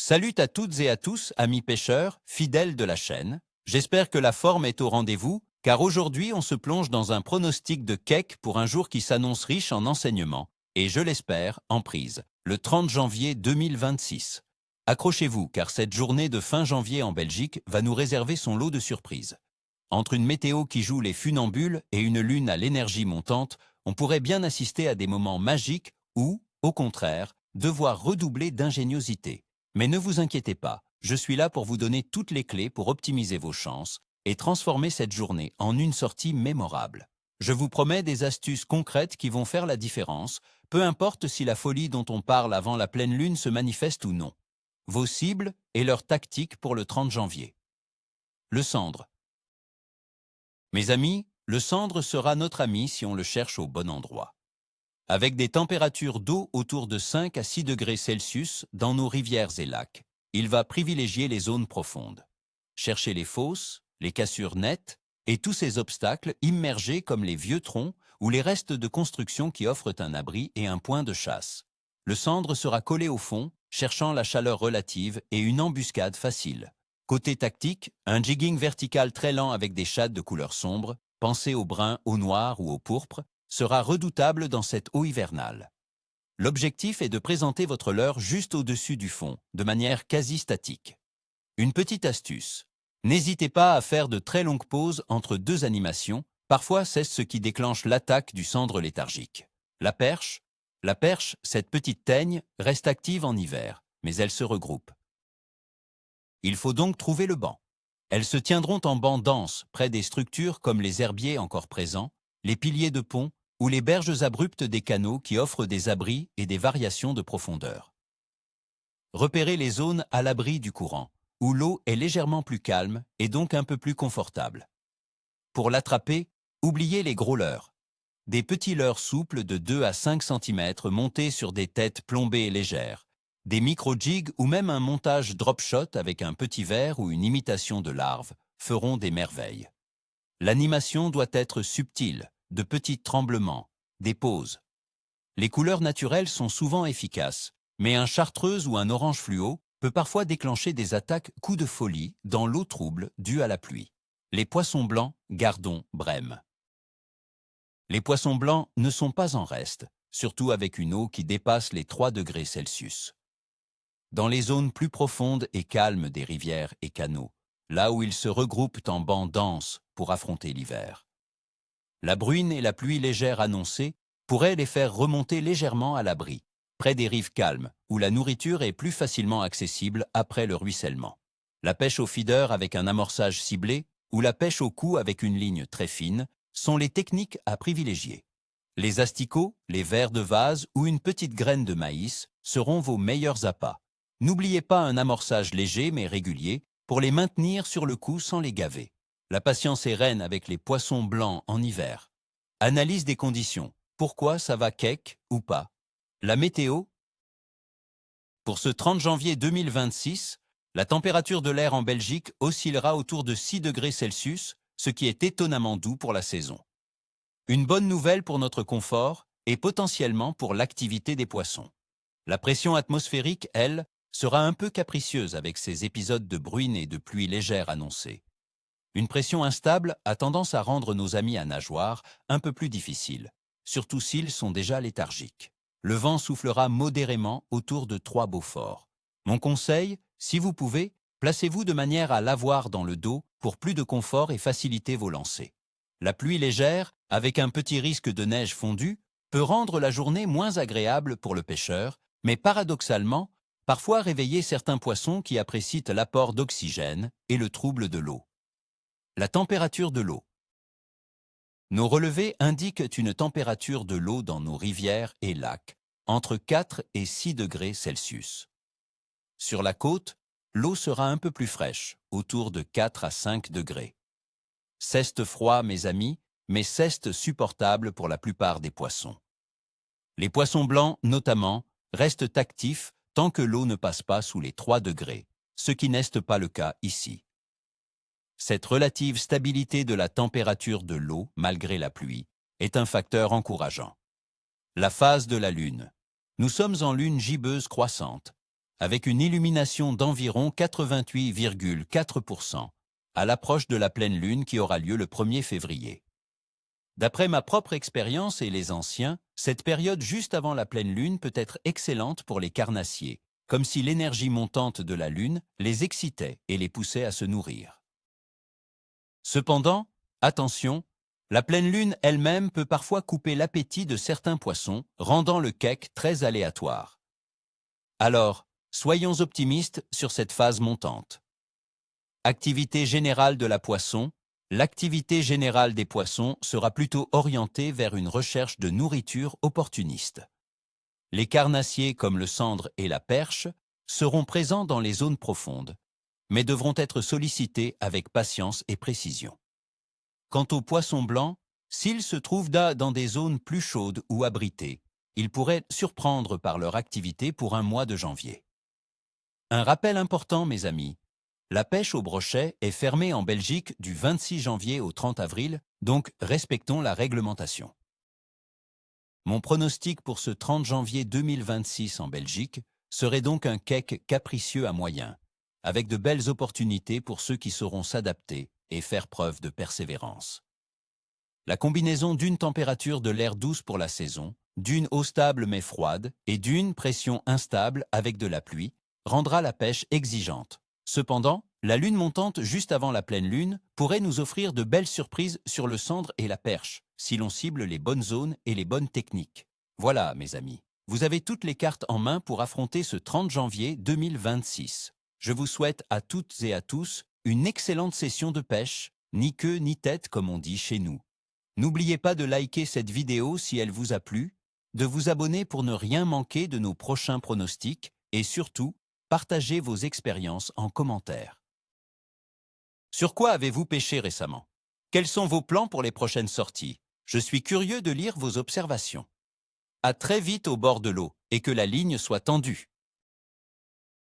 Salut à toutes et à tous, amis pêcheurs, fidèles de la chaîne. J'espère que la forme est au rendez-vous, car aujourd'hui on se plonge dans un pronostic de Keck pour un jour qui s'annonce riche en enseignements, et je l'espère, en prise, le 30 janvier 2026. Accrochez-vous, car cette journée de fin janvier en Belgique va nous réserver son lot de surprises. Entre une météo qui joue les funambules et une lune à l'énergie montante, on pourrait bien assister à des moments magiques ou, au contraire, devoir redoubler d'ingéniosité. Mais ne vous inquiétez pas, je suis là pour vous donner toutes les clés pour optimiser vos chances et transformer cette journée en une sortie mémorable. Je vous promets des astuces concrètes qui vont faire la différence, peu importe si la folie dont on parle avant la pleine lune se manifeste ou non. Vos cibles et leurs tactiques pour le 30 janvier. Le cendre. Mes amis, le cendre sera notre ami si on le cherche au bon endroit. Avec des températures d'eau autour de 5 à 6 degrés Celsius dans nos rivières et lacs, il va privilégier les zones profondes. Cherchez les fosses, les cassures nettes et tous ces obstacles immergés comme les vieux troncs ou les restes de construction qui offrent un abri et un point de chasse. Le cendre sera collé au fond, cherchant la chaleur relative et une embuscade facile. Côté tactique, un jigging vertical très lent avec des shades de couleur sombre, pensez au brun, au noir ou au pourpre, sera redoutable dans cette eau hivernale. L'objectif est de présenter votre leurre juste au-dessus du fond, de manière quasi statique. Une petite astuce. N'hésitez pas à faire de très longues pauses entre deux animations, parfois c'est ce qui déclenche l'attaque du cendre léthargique. La perche, cette petite teigne, reste active en hiver, mais elle se regroupe. Il faut donc trouver le banc. Elles se tiendront en banc dense, près des structures comme les herbiers encore présents, les piliers de pont ou les berges abruptes des canaux qui offrent des abris et des variations de profondeur. Repérez les zones à l'abri du courant, où l'eau est légèrement plus calme et donc un peu plus confortable. Pour l'attraper, oubliez les gros leurres. Des petits leurres souples de 2 à 5 cm montés sur des têtes plombées et légères, des micro-jigs ou même un montage drop-shot avec un petit verre ou une imitation de larve feront des merveilles. L'animation doit être subtile, de petits tremblements, des pauses. Les couleurs naturelles sont souvent efficaces, mais un chartreuse ou un orange fluo peut parfois déclencher des attaques coups de folie dans l'eau trouble due à la pluie. Les poissons blancs, gardons brème. Les poissons blancs ne sont pas en reste, surtout avec une eau qui dépasse les 3 degrés Celsius. Dans les zones plus profondes et calmes des rivières et canaux, là où ils se regroupent en bancs denses pour affronter l'hiver. La bruine et la pluie légère annoncée pourraient les faire remonter légèrement à l'abri, près des rives calmes, où la nourriture est plus facilement accessible après le ruissellement. La pêche au feeder avec un amorçage ciblé ou la pêche au cou avec une ligne très fine sont les techniques à privilégier. Les asticots, les vers de vase ou une petite graine de maïs seront vos meilleurs appâts. N'oubliez pas un amorçage léger mais régulier pour les maintenir sur le coup sans les gaver. La patience est reine avec les poissons blancs en hiver. Analyse des conditions. Pourquoi ça va Keck ou pas? La météo. Pour ce 30 janvier 2026, la température de l'air en Belgique oscillera autour de 6 degrés Celsius, ce qui est étonnamment doux pour la saison. Une bonne nouvelle pour notre confort et potentiellement pour l'activité des poissons. La pression atmosphérique, elle, sera un peu capricieuse avec ces épisodes de bruine et de pluie légère annoncés. Une pression instable a tendance à rendre nos amis à nageoires un peu plus difficiles, surtout s'ils sont déjà léthargiques. Le vent soufflera modérément autour de 3 Beaufort. Mon conseil, si vous pouvez, placez-vous de manière à l'avoir dans le dos pour plus de confort et faciliter vos lancers. La pluie légère, avec un petit risque de neige fondue, peut rendre la journée moins agréable pour le pêcheur, mais paradoxalement, parfois réveiller certains poissons qui apprécient l'apport d'oxygène et le trouble de l'eau. La température de l'eau. Nos relevés indiquent une température de l'eau dans nos rivières et lacs entre 4 et 6 degrés Celsius. Sur la côte, l'eau sera un peu plus fraîche, autour de 4 à 5 degrés. Ceste froid, mes amis, mais ceste supportable pour la plupart des poissons. Les poissons blancs, notamment, restent actifs tant que l'eau ne passe pas sous les 3 degrés, ce qui n'est pas le cas ici. Cette relative stabilité de la température de l'eau, malgré la pluie, est un facteur encourageant. La phase de la Lune. Nous sommes en lune gibbeuse croissante. avec une illumination d'environ 88,4%, à l'approche de la pleine lune qui aura lieu le 1er février. D'après ma propre expérience et les anciens, cette période juste avant la pleine lune peut être excellente pour les carnassiers, comme si l'énergie montante de la lune les excitait et les poussait à se nourrir. Cependant, attention, la pleine lune elle-même peut parfois couper l'appétit de certains poissons, rendant le cake très aléatoire. Alors, soyons optimistes sur cette phase montante. Activité générale de la poisson. L'activité générale des poissons sera plutôt orientée vers une recherche de nourriture opportuniste. Les carnassiers comme le sandre et la perche seront présents dans les zones profondes, mais devront être sollicités avec patience et précision. Quant aux poissons blancs, s'ils se trouvent dans des zones plus chaudes ou abritées, ils pourraient surprendre par leur activité pour un mois de janvier. Un rappel important, mes amis. La pêche au brochet est fermée en Belgique du 26 janvier au 30 avril, donc respectons la réglementation. Mon pronostic pour ce 30 janvier 2026 en Belgique serait donc un cake capricieux à moyen, avec de belles opportunités pour ceux qui sauront s'adapter et faire preuve de persévérance. La combinaison d'une température de l'air douce pour la saison, d'une eau stable mais froide et d'une pression instable avec de la pluie rendra la pêche exigeante. Cependant, la lune montante juste avant la pleine lune pourrait nous offrir de belles surprises sur le sandre et la perche, si l'on cible les bonnes zones et les bonnes techniques. Voilà, mes amis, vous avez toutes les cartes en main pour affronter ce 30 janvier 2026. Je vous souhaite à toutes et à tous une excellente session de pêche, ni queue ni tête comme on dit chez nous. N'oubliez pas de liker cette vidéo si elle vous a plu, de vous abonner pour ne rien manquer de nos prochains pronostics et surtout, partagez vos expériences en commentaire. Sur quoi avez-vous pêché récemment? Quels sont vos plans pour les prochaines sorties? Je suis curieux de lire vos observations. À très vite au bord de l'eau et que la ligne soit tendue.